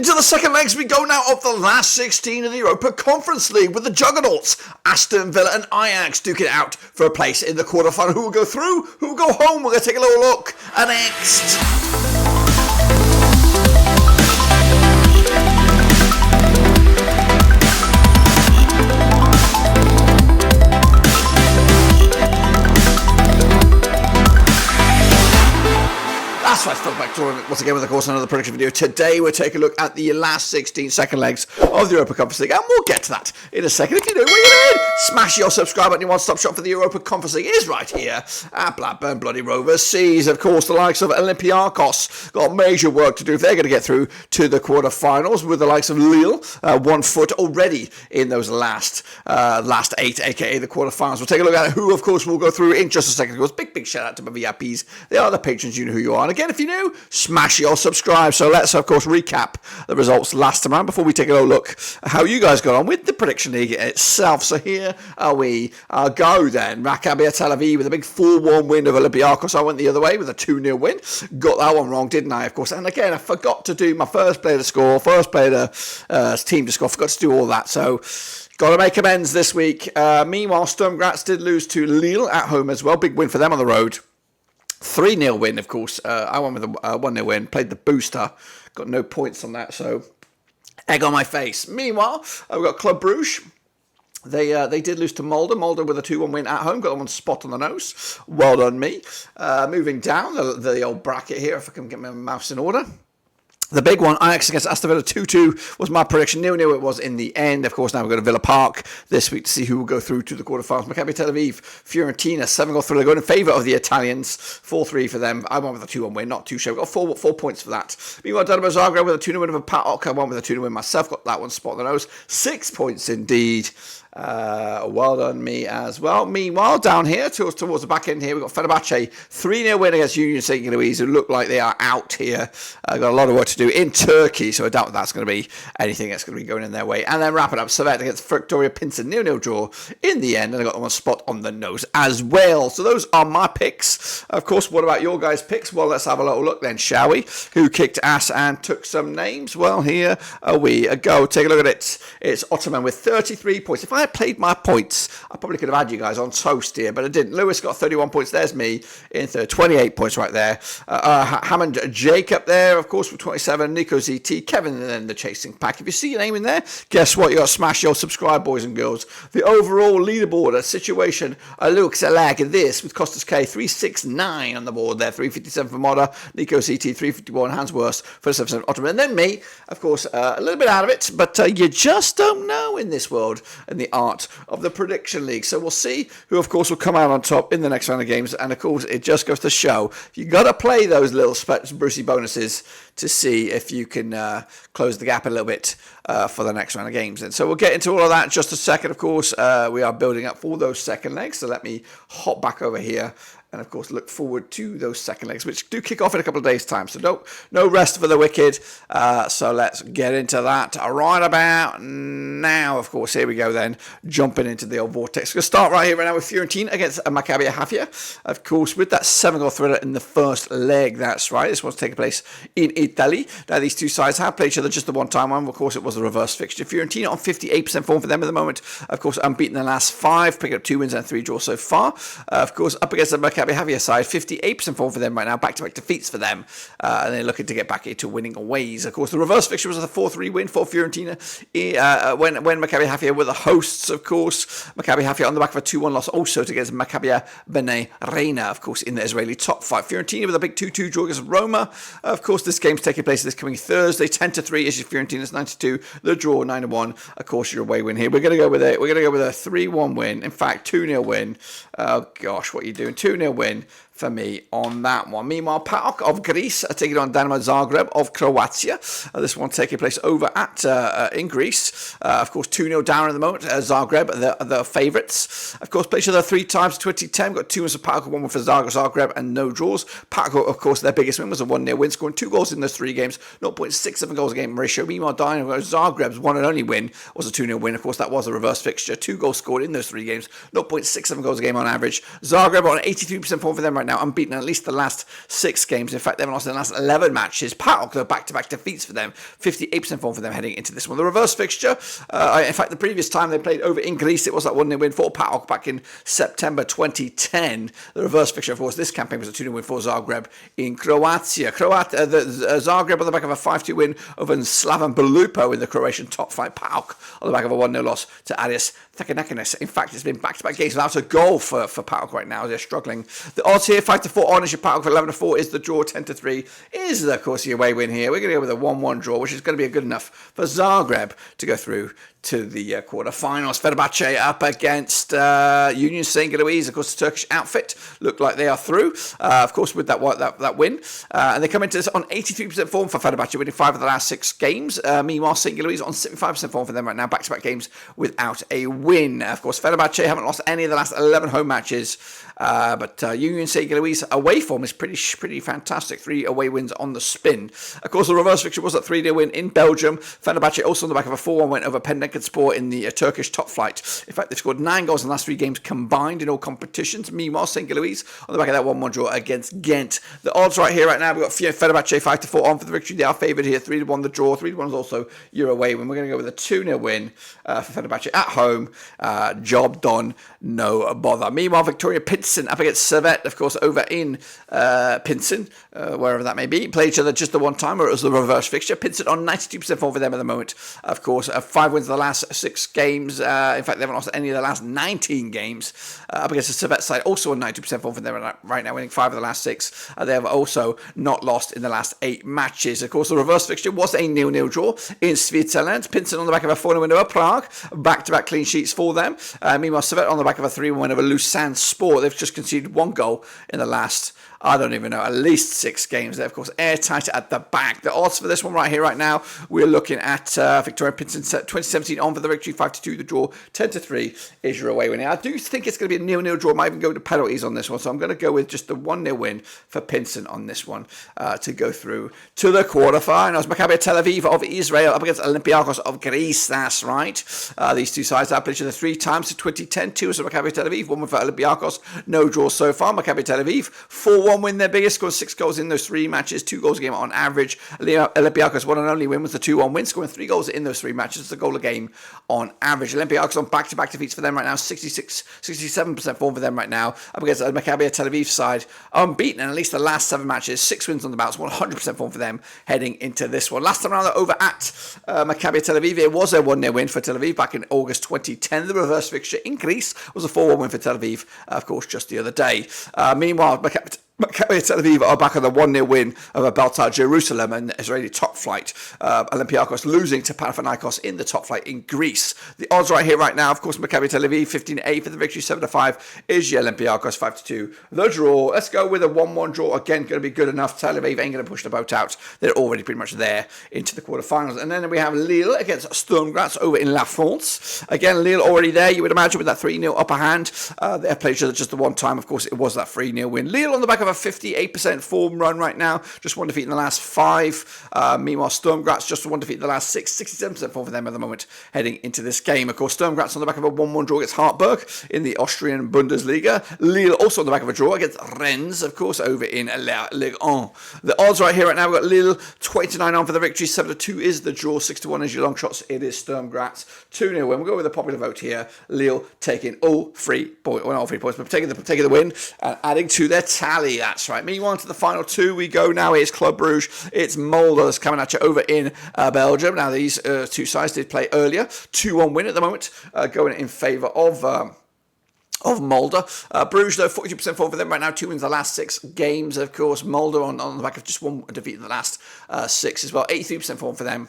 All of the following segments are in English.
Into the second legs we go now of the last 16 of the Europa Conference League with the juggernauts, Aston Villa and Ajax duking it out for a place in the quarterfinal. Who will go through? Who will go home? We're going to take a little look at next. That's right, Phil Victoria once again with, of course, another prediction video. Today we're taking a look at the last 16 second legs of the Europa Conference League, and we'll get to that in a second. If you know where you're in, smash your subscribe button. Your one-stop shop for the Europa Conference League is right here at Blackburn Bloody Rovers. Sees, of course, the likes of Olympiakos got major work to do if they're going to get through to the quarterfinals, with the likes of Lille 1 foot already in those last 8, aka the quarterfinals. We'll take a look at who, of course, will go through in just a second. Of course, big shout out to my VIPs. They are the patrons. You know who you are. And again, if you're new, smash your subscribe. So let's, of course, recap the results last time around before we take a look at how you guys got on with the prediction league itself. So here we go then. Maccabi Tel Aviv with a big 4-1 win of Olympiakos. I went the other way with a 2-0 win. Got that one wrong, didn't I, of course? And again, I forgot to do my first player to score, first player to team to score. Forgot to do all that. So got to make amends this week. Meanwhile, Sturm Graz did lose to Lille at home as well. Big win for them on the road. 3-0 win, of course. I went with a 1-0 win. Played the booster. Got no points on that, so egg on my face. Meanwhile, we've got Club Brugge. They did lose to Molde. Molde with a 2-1 win at home. Got them on spot on the nose. Well done, me. Moving down the old bracket here, if I can get my mouse in order. The big one, Ajax against Aston Villa 2-2 was my prediction. 0-0 it was in the end. Of course, now we've got to Villa Park this week to see who will go through to the quarterfinals. Maccabi Tel Aviv, Fiorentina, 7-goal thriller, going in favour of the Italians. 4-3 for them. I went with a 2-1 win, not too sure. Got four points for that. Meanwhile, Dinamo Zagreb with a 2-0 win of a PAOK. I went with a 2-0 win myself. Got that one spot on the nose. 6 points indeed. Well done, me as well. Meanwhile, down here towards the back end here, we've got Fenerbahçe 3-0 win against Union Saint-Gilloise, who look like they are out here. Got a lot of work to do in Turkey, so I doubt that's going to be anything that's going to be going in their way. And then wrapping up, Servette against Viktoria, 0-0 draw in the end, and I got one spot on the nose as well. So those are my picks. Of course, what about your guys' picks? Well, let's have a little look then, shall we? Who kicked ass and took some names? Well, here we go. Take a look at it. It's Ottoman with 33 points. If I had played my points, I probably could have had you guys on toast here, but I didn't. Lewis got 31 points. There's me in third. 28 points right there. Hammond Jacob there, of course, with 27. Nico ZT. Kevin and then the chasing pack. If you see your name in there, guess what? You got to smash your subscribe, boys and girls. The overall leaderboard situation looks like this, with Costas K 369 on the board there. 357 for Modder. Nico ZT 351. Hans Worst for 7 Ottoman. And then me, of course, a little bit out of it, but you just don't know in this world, in the art of the prediction league. So we'll see who, of course, will come out on top in the next round of games. And of course, it just goes to show you got to play those little Brucey bonuses to see if you can close the gap a little bit for the next round of games. And so we'll get into all of that in just a second. Of course, we are building up for those second legs. So let me hop back over here and, of course, look forward to those second legs, which do kick off in a couple of days' time. So no rest for the wicked. So let's get into that right about now. Of course, here we go then, jumping into the old vortex. We're going to start right here right now with Fiorentina against Maccabi Haifa. Of course, with that 7-goal thriller in the first leg. That's right. This one's taking place in Italy. Now, these two sides have played each other just the one-time one. Of course, it was a reverse fixture. Fiorentina on 58% form for them at the moment. Of course, unbeaten in the last 5, picking up 2 wins and 3 draws so far. Of course, up against the Maccabi Haifa side, 58% form for them right now, back-to-back defeats for them, and they're looking to get back into winning ways. Of course, the reverse fixture was a 4-3 win for Fiorentina when Maccabi Haifa were the hosts, of course. Maccabi Haifa on the back of a 2-1 loss also against Maccabi Bnei Reina, of course, in the Israeli top 5. Fiorentina with a big 2-2 draw against Roma. Of course, this game's taking place this coming Thursday, 10-3 is Fiorentina's 92. The draw 9-1. Of course, your away win here. We're going to go with a 3-1 win. In fact, 2-0 win. Oh gosh, what are you doing? 2-0 win for me on that one. Meanwhile, PAOK of Greece are taking on Dinamo Zagreb of Croatia. This one taking place over at in Greece. Of course, 2-0 down at the moment. Zagreb, the favourites. Of course, played each other 3 times in 2010. Got 2 wins for PAOK, 1 win for Zagreb, and no draws. PAOK, of course, their biggest win was a 1-0 win, scoring 2 goals in those 3 games. 0.67 goals a game ratio. Meanwhile, Dinamo Zagreb's one and only win was a 2-0 win. Of course, that was a reverse fixture. 2 goals scored in those 3 games. 0.67 goals a game on average. Zagreb on 83% form for them right right now, unbeaten in at least the last 6 games. In fact, they haven't lost in the last 11 matches. PAOK, though, back-to-back defeats for them. 58% form for them heading into this one. The reverse fixture, in fact, the previous time they played over in Greece, it was that 1-0 win for PAOK back in September 2010. The reverse fixture, of course, this campaign was a 2-0 win for Zagreb in Croatia. Zagreb on the back of a 5-2 win over Slavan Belupo in the Croatian top flight. PAOK on the back of a 1-0 loss to Aris Thekkenekines. In fact, it's been back-to-back games without a goal for PAOK right now. They're struggling. The odds here, 5-4 ownership. PAOK for 11-4 is the draw. 10-3 is, of course, the away win here. We're going to go with a 1-1 draw, which is going to be good enough for Zagreb to go through to the quarterfinals. Fenerbahçe up against Union Saint-Gilloise. Of course, the Turkish outfit look like they are through, of course, with that win. And they come into this on 83% form for Fenerbahçe, winning 5 of the last 6 games. Meanwhile, Saint-Gilloise on 75% form for them right now, back-to-back games without a win. Of course, Fenerbahçe haven't lost any of the last 11 home matches. But Union Saint-Gilloise away form is pretty fantastic. 3 away wins on the spin. Of course, the reverse fixture was a 3-0 win in Belgium. Fenerbahçe also on the back of a 4-1 win over Pendenkenspor in the Turkish top flight. In fact, they've scored 9 goals in the last 3 games combined in all competitions. Meanwhile, Saint-Gilloise on the back of that 1-1 draw against Ghent. The odds right here right now, we've got Fenerbahçe 5-4 on for the victory. They are favoured here. 3-1 the draw. 3-1 is also your away win. We're going to go with a 2-0 win for Fenerbahçe at home. Job done, no bother. Meanwhile, Viktoria up against Servette, of course, over in Plzeň, wherever that may be. Played each other just the one time, or it was the reverse fixture. Plzeň on 92% form for them at the moment. Of course, 5 wins in the last 6 games. In fact, they haven't lost any of the last 19 games. Up against the Servette side, also on 92% form for them right now, winning 5 of the last 6. They have also not lost in the last 8 matches. Of course, the reverse fixture was a 0-0 draw in Switzerland. Plzeň on the back of a 4-0 win over Prague. Back-to-back clean sheets for them. Meanwhile, Servette on the back of a 3-1 win over Lausanne Sport. They've just conceded 1 goal in the last, I don't even know, at least 6 games. They're, of course, airtight at the back. The odds for this one right here, right now, we're looking at Viktoria Plzeň 2017 on for the victory, 5-2 the draw, 10-3 is your away win. I do think it's going to be a 0-0 draw. Might even go to penalties on this one, so I'm going to go with just the 1-0 win for Plzeň on this one to go through to the quarterfinals. Maccabi Tel Aviv of Israel up against Olympiakos of Greece. That's right. These two sides have played each other 3 times in 2010. 2 was for Maccabi Tel Aviv, 1 for Olympiakos. No draw so far. Maccabi Tel Aviv 4-1 win, their biggest, scored 6 goals in those 3 matches, 2 goals a game on average. Olympiakos' one and only win was the 2-1 win, scoring 3 goals in those 3 matches. It's a goal a game on average. Olympiakos on back-to-back defeats for them right now, 67% form for them right now, up against the Maccabi Tel Aviv side, unbeaten in at least the last 7 matches, 6 wins on the bounce, 100% form for them heading into this one. Last time around, over at Maccabi Tel Aviv, it was a 1-0 win for Tel Aviv back in August 2010. The reverse fixture in Greece was a 4-1 win for Tel Aviv, of course, just the other day. Meanwhile, Maccabi Tel Aviv are back on the 1-0 win over Baltar Jerusalem and Israeli top flight. Olympiakos losing to Panathinaikos in the top flight in Greece. The odds right here, right now, of course, Maccabi Tel Aviv 15-8 for the victory, 7-5 is your Olympiakos, 5-2 the draw. Let's go with a 1-1 draw. Again, going to be good enough. Tel Aviv ain't going to push the boat out. They're already pretty much there into the quarterfinals. And then we have Lille against Sturm Graz over in La France. Again, Lille already there, you would imagine, with that 3-0 upper hand. They have played each other just the one time. Of course, it was that 3-0 win. Lille on the back of a 58% form run right now, just 1 defeat in the last 5. Meanwhile, Sturm Graz just 1 defeat in the last 6, 67% form for them at the moment heading into this game. Of course, Sturm Graz on the back of a 1-1 draw against Hartberg in the Austrian Bundesliga. Lille also on the back of a draw against Rennes, of course, over in La Ligue 1. The odds right here right now, we've got Lille 20-9 on for the victory, 7-2 is the draw, 6-1 is your long shots. It is Sturm Graz 2-0 win. We'll go with a popular vote here. Lille taking all 3 points, well, not all 3 points, but taking the win and adding to their tally. That's right. Meanwhile, to the final 2 we go now. It's Club Brugge. It's Molde that's coming at you over in Belgium. Now, these 2 sides did play earlier. 2-1 win at the moment, going in favour of Molde. Brugge, though, 42% form for them right now. 2 wins the last 6 games, of course. Molde on the back of just 1 defeat in the last 6 as well. 83% form for them.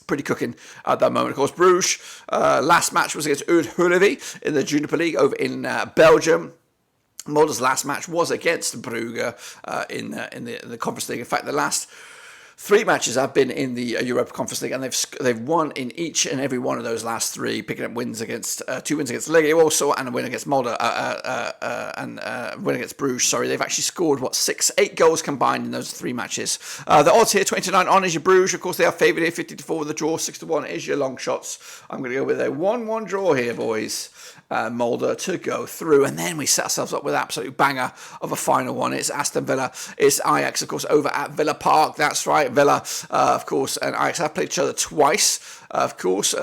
Pretty cooking at that moment. Of course, Brugge, last match was against Oud Hullevi in the Juniper League over in Belgium. Molde's last match was against Brugge in the Conference League. In fact, the last 3 matches have been in the Europa Conference League, and they've won in each and every one of those last 3, picking up wins against 2 wins against Lille also, and a win against Molde, and a win against Brugge. Sorry, they've actually scored 8 goals combined in those 3 matches. The odds here: 29 on is your Brugge. Of course, they are favoured here, 50-4 with the draw. 6-1 is your long shots. I'm going to go with a 1-1 draw here, boys. Molde to go through, and then we set ourselves up with an absolute banger of a final one. It's Aston Villa, it's Ajax, of course, over at Villa Park. That's right, Villa, of course, and Ajax have played each other twice. Of course, we'll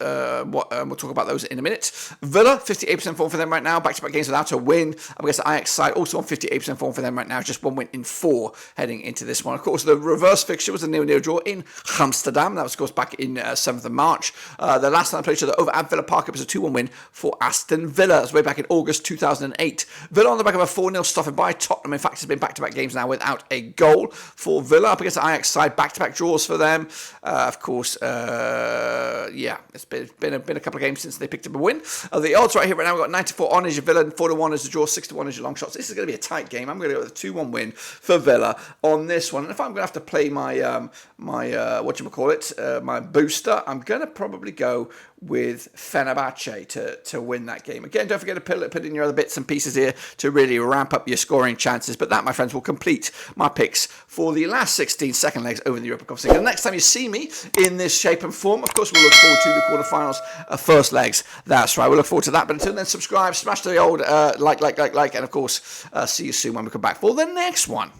talk about those in a minute. Villa, 58% form for them right now, back-to-back games without a win. I guess the Ajax side also on 58% form for them right now, just 1 win in 4 heading into this one. Of course, the reverse fixture was a 0-0 draw in Amsterdam. That was, of course, back in 7th of March. The last time they played each other over at Villa Park, it was a 2-1 win for Aston Villa. That was way back in August 2008. Villa on the back of a 4-0 stuffing by Tottenham. In fact, it's been back-to-back games now without a goal for Villa. Up against the Ajax side, back-to-back draws for them. Of course, it's been a couple of games since they picked up a win. The odds right here right now, we've got 94 on is your Villa, and 4-1 is the draw, 6-1 is your long shots. This is going to be a tight game. I'm going to go with a 2-1 win for Villa on this one. And if I'm going to have to play my my booster, I'm going to probably go with Fenerbahçe to win that game. Again, don't forget to put in your other bits and pieces here to really ramp up your scoring chances. But that, my friends, will complete my picks for the last 16 second legs over the Europa Conference League. And the next time you see me in this shape and form, of course, we'll look forward to the quarterfinals, first legs. That's right, we'll look forward to that. But until then, subscribe, smash the old like, and of course, see you soon when we come back for the next one.